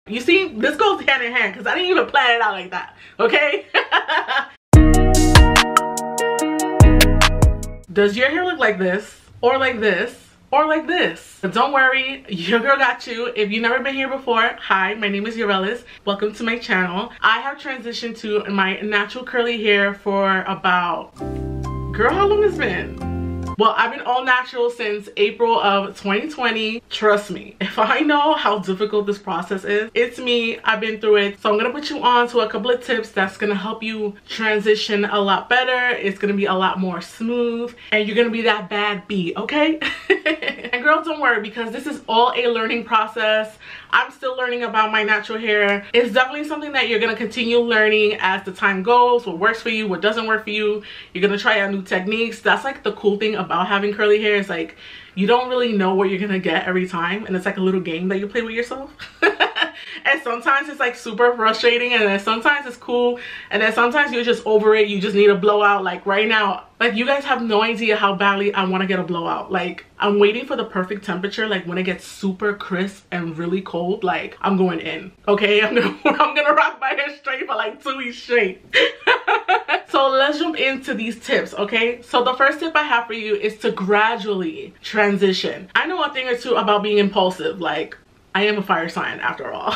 You see, this goes hand in hand because I didn't even plan it out like that, okay? Does your hair look like this, or like this, or like this? But don't worry, your girl got you. If you've never been here before, hi, my name is Hydrolyzed. Welcome to my channel. I have transitioned to my natural curly hair for about, girl, how long has it been? Well, I've been all natural since April of 2020. Trust me, if I know how difficult this process is, it's me. I've been through it. So I'm gonna put you on to a couple of tips that's gonna help you transition a lot better. It's gonna be a lot more smooth, and you're gonna be that bad bee, okay? And girl, don't worry, because this is all a learning process. I'm still learning about my natural hair. It's definitely something that you're gonna continue learning as the time goes, what works for you, what doesn't work for you. You're gonna try out new techniques. That's like the cool thing about having curly hair, is like you don't really know what you're gonna get every time, and it's like a little game that you play with yourself. And sometimes it's like super frustrating, and then sometimes it's cool, and then sometimes you're just over it. You just need a blowout. Like right now, like you guys have no idea how badly I want to get a blowout. Like I'm waiting for the perfect temperature, like when it gets super crisp and really cold, like I'm going in, okay? I'm gonna rock my hair straight for like 2 weeks straight. So let's jump into these tips, okay? So the first tip I have for you is to gradually transition. I know a thing or two about being impulsive. Like, I am a fire sign after all.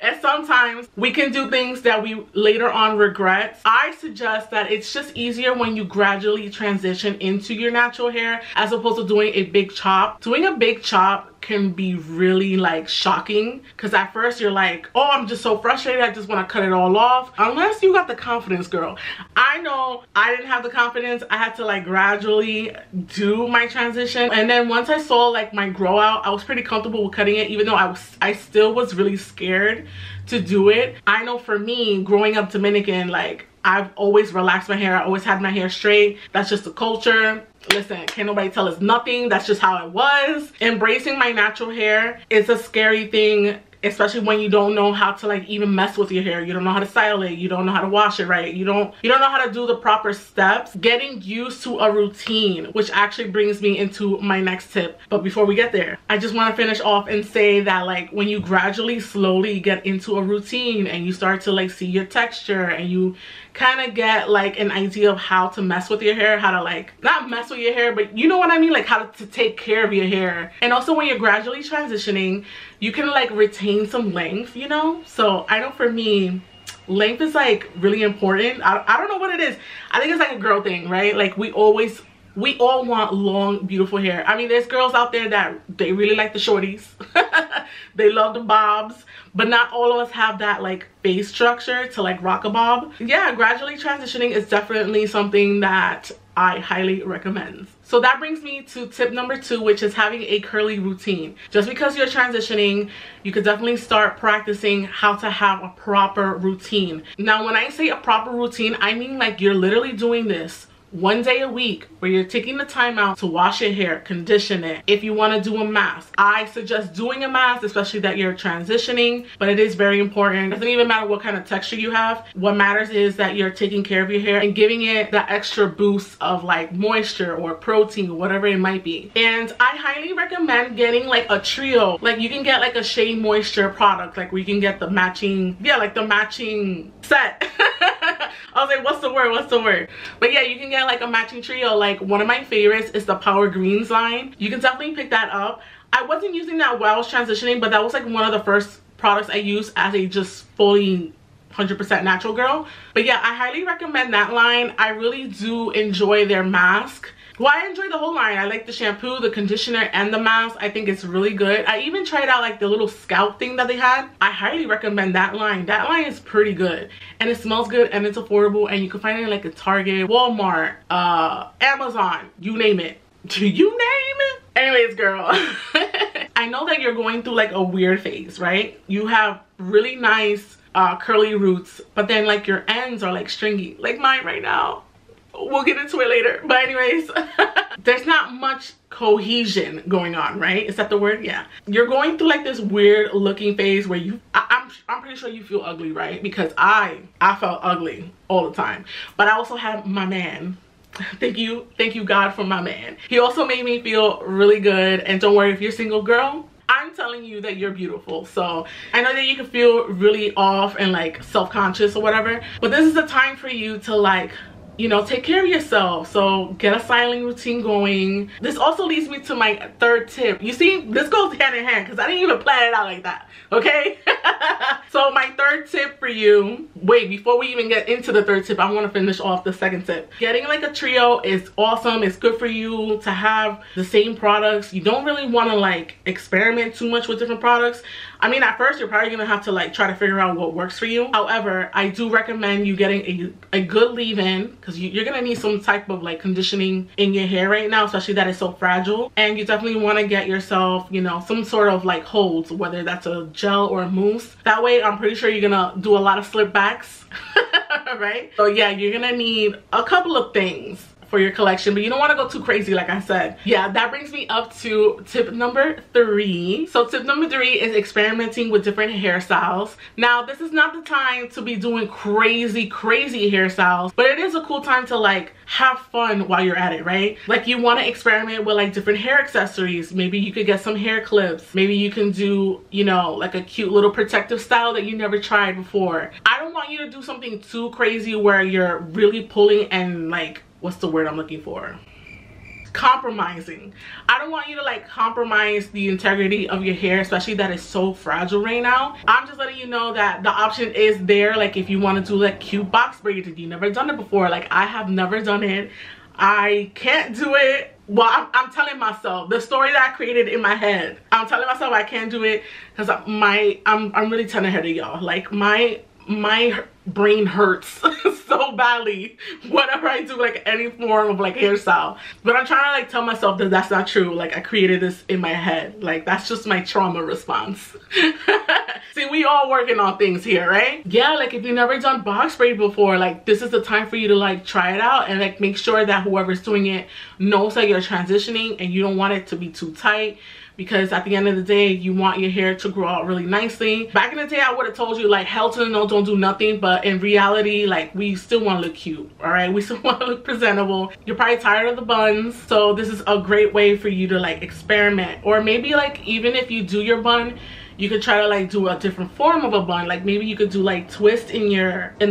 And sometimes we can do things that we later on regret. I suggest that it's just easier when you gradually transition into your natural hair as opposed to doing a big chop. Doing a big chop can be really like shocking, because at first you're like, oh, I'm just so frustrated, I just want to cut it all off. Unless you got the confidence, girl. I know I didn't have the confidence. I had to like gradually do my transition, and then once I saw like my grow out, I was pretty comfortable with cutting it, even though I still was really scared to do it. I know for me, growing up Dominican, like I've always relaxed my hair. I always had my hair straight. That's just the culture. Listen, can't nobody tell us nothing. That's just how it was. Embracing my natural hair is a scary thing, especially when you don't know how to like even mess with your hair. You don't know how to style it. You don't know how to wash it right. You don't know how to do the proper steps. Getting used to a routine, which actually brings me into my next tip. But before we get there, I just want to finish off and say that like when you gradually slowly get into a routine and you start to like see your texture, and you kind of get like an idea of how to mess with your hair, how to like not mess with your hair, but you know what I mean, like how to take care of your hair. And also when you're gradually transitioning, you can like retain some length, you know? So I know for me, length is like really important. I don't know what it is. I think it's like a girl thing, right? Like we all want long, beautiful hair. I mean, there's girls out there that they really like the shorties. They love the bobs, but not all of us have that like face structure to like rock a bob. Yeah, gradually transitioning is definitely something that I highly recommend. So that brings me to tip number 2, which is having a curly routine. Just because you're transitioning, you could definitely start practicing how to have a proper routine. Now, when I say a proper routine, I mean like you're literally doing this 1 day a week, where you're taking the time out to wash your hair, condition it. If you want to do a mask, I suggest doing a mask, especially that you're transitioning, but it is very important. It doesn't even matter what kind of texture you have. What matters is that you're taking care of your hair and giving it that extra boost of like moisture or protein or whatever it might be. And I highly recommend getting like a trio. Like you can get like a Shea moisture product, like where you can get the matching, yeah, like the matching set. I was like, what's the word? But yeah, you can get like a matching trio. Like one of my favorites is the Power Greens line. You can definitely pick that up. I wasn't using that while I was transitioning, but that was like one of the first products I used as a just fully 100% natural girl. But yeah, I highly recommend that line. I really do enjoy their mask. Well, I enjoy the whole line. I like the shampoo, the conditioner, and the mask. I think it's really good. I even tried out like the little scalp thing that they had. I highly recommend that line. That line is pretty good, and it smells good, and it's affordable, and you can find it in like a Target, Walmart, Amazon, you name it. You name it. Anyways, girl, I know that you're going through like a weird phase, right? You have really nice curly roots, but then like your ends are like stringy, like mine right now. We'll get into it later, but anyways, there's not much cohesion going on, right? Is that the word? Yeah. You're going through like this weird looking phase where I'm pretty sure you feel ugly, right? Because I felt ugly all the time, but I also had my man. Thank you God for my man. He also made me feel really good. And don't worry, if you're single, girl, I'm telling you that you're beautiful. So I know that you can feel really off and like self-conscious or whatever, but this is the time for you to like, you know, take care of yourself. So get a styling routine going. This also leads me to my third tip. You see, this goes hand in hand because I didn't even plan it out like that, okay? So my third tip for you, wait, before we even get into the third tip, I want to finish off the second tip. Getting like a trio is awesome. It's good for you to have the same products. You don't really want to like experiment too much with different products. I mean, at first you're probably gonna have to like try to figure out what works for you. However, I do recommend you getting a good leave-in, because you're gonna need some type of like conditioning in your hair right now, especially that it's so fragile. And you definitely want to get yourself, you know, some sort of like holds, whether that's a gel or a mousse. That way I'm pretty sure you're gonna do a lot of slip backs. Right? So yeah, you're gonna need a couple of things for your collection, but you don't want to go too crazy, like I said. Yeah, that brings me up to tip number 3. So tip number 3 is experimenting with different hairstyles. Now, this is not the time to be doing crazy hairstyles, but it is a cool time to like have fun while you're at it, right? Like you want to experiment with like different hair accessories. Maybe you could get some hair clips. Maybe you can do, you know, like a cute little protective style that you never tried before. I don't want you to do something too crazy where you're really pulling and like, what's the word I'm looking for? Compromising. I don't want you to like compromise the integrity of your hair, especially that is so fragile right now. I'm just letting you know that the option is there. Like if you want to do like cute box braids, if you've never done it before, like I have never done it. I can't do it. Well, I'm telling myself the story that I created in my head. I'm telling myself I can't do it because I'm really tender-headed, y'all. Like my brain hurts so badly whenever I do like any form of like hairstyle, but I'm trying to like tell myself that that's not true. Like I created this in my head. Like that's just my trauma response. See, we all working on things here, right? Yeah, like if you've never done box braid before, like this is the time for you to like try it out and like make sure that whoever's doing it knows that you're transitioning and you don't want it to be too tight, because at the end of the day you want your hair to grow out really nicely. Back in the day I would have told you like hell to the no, don't do nothing, but in reality like we still want to look cute, all right? We still want to look presentable. You're probably tired of the buns, so this is a great way for you to like experiment. Or maybe like even if you do your bun, you could try to like do a different form of a bun. Like maybe you could do like twist in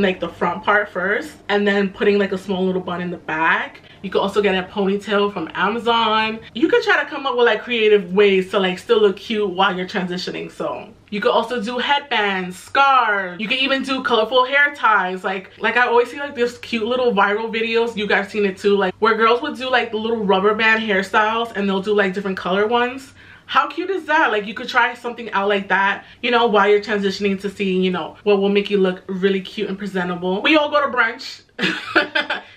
like the front part first and then putting like a small little bun in the back. You could also get a ponytail from Amazon. You could try to come up with like creative ways to like still look cute while you're transitioning. So you could also do headbands, scarves. You can even do colorful hair ties. Like I always see like this cute little viral videos. You guys seen it too, like where girls would do like the little rubber band hairstyles and they'll do like different color ones. How cute is that? Like you could try something out like that, you know, while you're transitioning to see, you know, what will make you look really cute and presentable. We all go to brunch.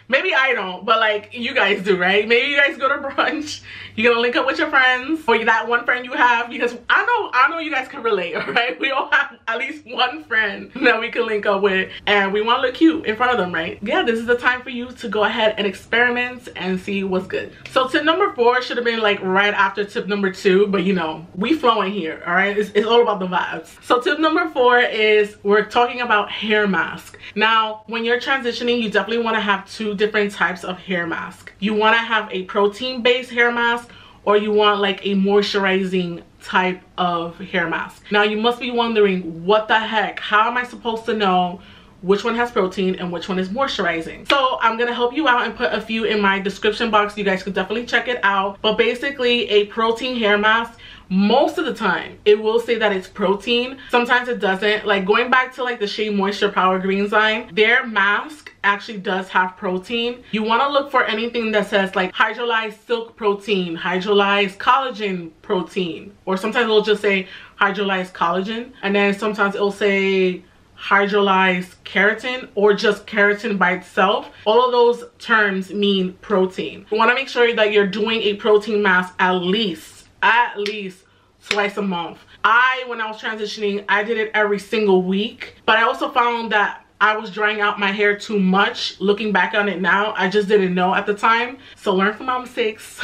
Maybe I don't, but like you guys do, right? Maybe you guys go to brunch. You're gonna link up with your friends or that one friend you have, because I know you guys can relate, all right? We all have at least one friend that we can link up with and we want to look cute in front of them, right? Yeah, this is the time for you to go ahead and experiment and see what's good. So tip number 4 should have been like right after tip number 2, but you know, we flowing here, all right? It's all about the vibes. So tip number 4 is we're talking about hair mask. Now, when you're transitioning, you definitely want to have 2 different types of hair mask. You want to have a protein-based hair mask, or you want like a moisturizing type of hair mask. Now you must be wondering, what the heck? How am I supposed to know which one has protein and which one is moisturizing? So I'm gonna help you out and put a few in my description box. You guys could definitely check it out. But basically, a protein hair mask, most of the time it will say that it's protein. Sometimes it doesn't. Like going back to like the Shea Moisture Power Green line, their mask actually does have protein. You want to look for anything that says like hydrolyzed silk protein, hydrolyzed collagen protein, or sometimes it'll just say hydrolyzed collagen, and then sometimes it'll say hydrolyzed keratin or just keratin by itself. All of those terms mean protein. You want to make sure that you're doing a protein mask at least twice a month. When I was transitioning, I did it every single week, but I also found that I was drying out my hair too much. Looking back on it now, I just didn't know at the time. So learn from my mistakes.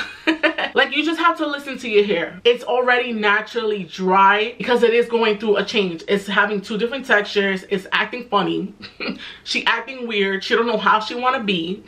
Like you just have to listen to your hair. It's already naturally dry because it is going through a change. It's having 2 different textures. It's acting funny. She acting weird. She don't know how she want to be.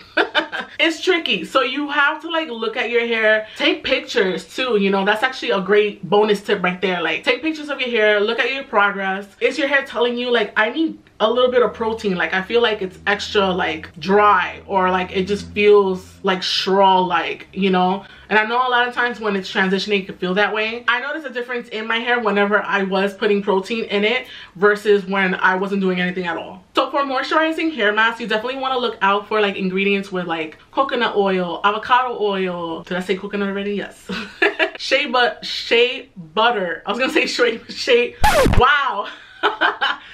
It's tricky, so you have to like look at your hair, take pictures too, you know. That's actually a great bonus tip right there. Like, take pictures of your hair, look at your progress. Is your hair telling you like, I need a little bit of protein, like I feel like it's extra like dry, or like it just feels like straw, like, you know. And I know a lot of times when it's transitioning, you can feel that way. I noticed a difference in my hair whenever I was putting protein in it versus when I wasn't doing anything at all. So for moisturizing hair masks, you definitely want to look out for like ingredients with like coconut oil, avocado oil. Did I say coconut already? Yes. Shea butter. I was gonna say shea. Wow.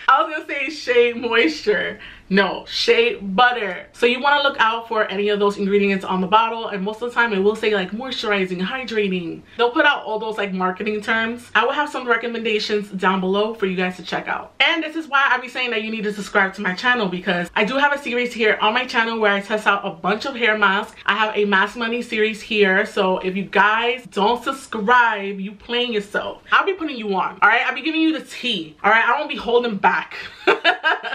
I was gonna say Shea moisture. No, Shea butter. So you want to look out for any of those ingredients on the bottle, and most of the time it will say like moisturizing, hydrating. They'll put out all those like marketing terms. I will have some recommendations down below for you guys to check out. And this is why I be saying that you need to subscribe to my channel, because I do have a series here on my channel where I test out a bunch of hair masks. I have a mask money series here, so if you guys don't subscribe, you playing yourself. I'll be putting you on, all right? I'll be giving you the tea, all right? I won't be holding back.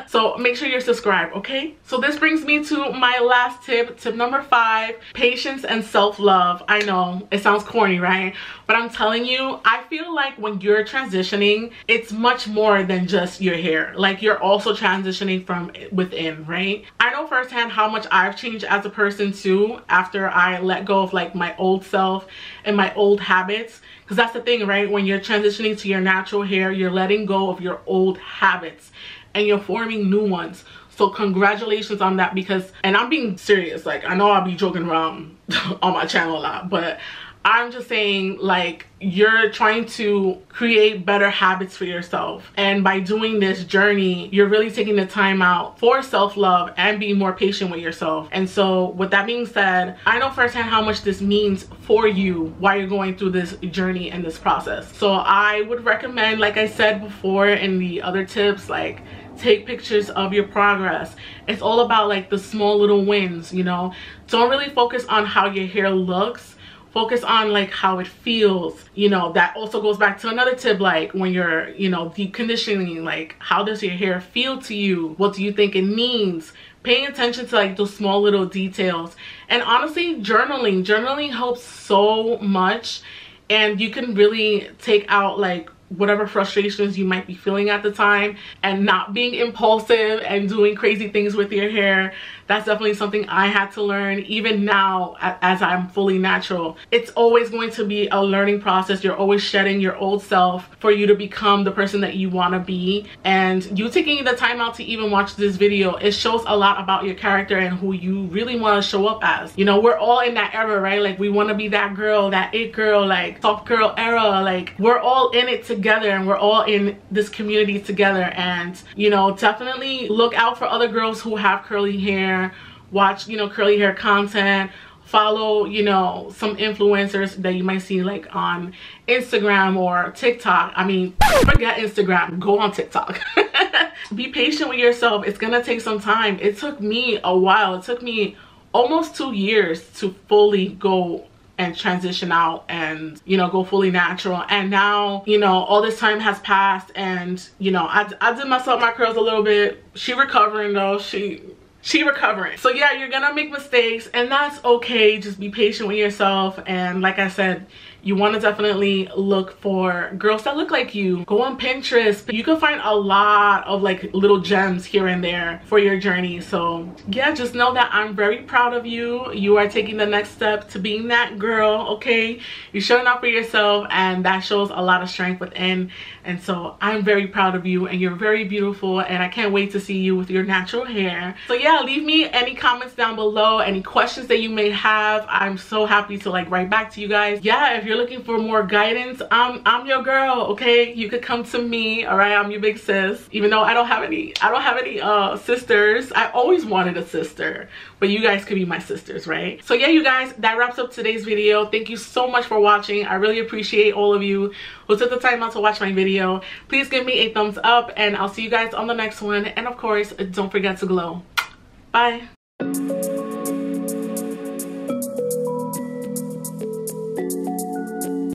So make sure you're subscribed, okay? So this brings me to my last tip, tip number 5, patience and self-love. I know it sounds corny, right? But I'm telling you, I feel like when you're transitioning, it's much more than just your hair. Like, you're also transitioning from within, right? I know firsthand how much I've changed as a person too after I let go of like my old self and my old habits. Because that's the thing, right? When you're transitioning to your natural hair, you're letting go of your old habits and you're forming new ones. So congratulations on that, because, and I'm being serious, like I know I'll be joking around on my channel a lot, but I'm just saying, like, you're trying to create better habits for yourself, and by doing this journey, you're really taking the time out for self-love and being more patient with yourself. And so with that being said, I know firsthand how much this means for you while you're going through this journey and this process. So I would recommend, like I said before in the other tips, like, take pictures of your progress. It's all about like the small little wins, you know. Don't really focus on how your hair looks, focus on like how it feels, you know. That also goes back to another tip, like when you're, you know, deep conditioning, like how does your hair feel to you? What do you think it needs? Paying attention to like those small little details. And honestly, journaling helps so much, and you can really take out like whatever frustrations you might be feeling at the time, and not being impulsive and doing crazy things with your hair. That's definitely something I had to learn. Even now, as I'm fully natural, it's always going to be a learning process. You're always shedding your old self for you to become the person that you want to be. And you taking the time out to even watch this video, it shows a lot about your character and who you really want to show up as. You know, we're all in that era, right? Like, we want to be that girl, that it girl, like soft girl era. Like, we're all in it together, and we're all in this community together. And, you know, definitely look out for other girls who have curly hair. Watch, you know, curly hair content. Follow, you know, some influencers that you might see like on Instagram or TikTok. I mean, forget Instagram, go on TikTok. Be patient with yourself. It's gonna take some time. It took me a while. It took me almost 2 years to fully go and transition out and, you know, go fully natural. And now, you know, all this time has passed, and, you know, I did mess up my curls a little bit. She recovering though. She recovering. So yeah, you're gonna make mistakes, and that's okay. Just be patient with yourself. And like I said, you want to definitely look for girls that look like you. Go on Pinterest. You can find a lot of like little gems here and there for your journey. So yeah, just know that I'm very proud of you. You are taking the next step to being that girl, okay? You're showing up for yourself, and that shows a lot of strength within. And so I'm very proud of you, and you're very beautiful, and I can't wait to see you with your natural hair. So yeah, leave me any comments down below, any questions that you may have. I'm so happy to like write back to you guys. Yeah, if you're looking for more guidance, I'm your girl, okay? You could come to me, all right? I'm your big sis. Even though I don't have any sisters. I always wanted a sister, but you guys could be my sisters, right? So yeah, you guys, that wraps up today's video. Thank you so much for watching. I really appreciate all of you who took the time out to watch my video. Please give me a thumbs up, and I'll see you guys on the next one. And of course, don't forget to glow. Bye.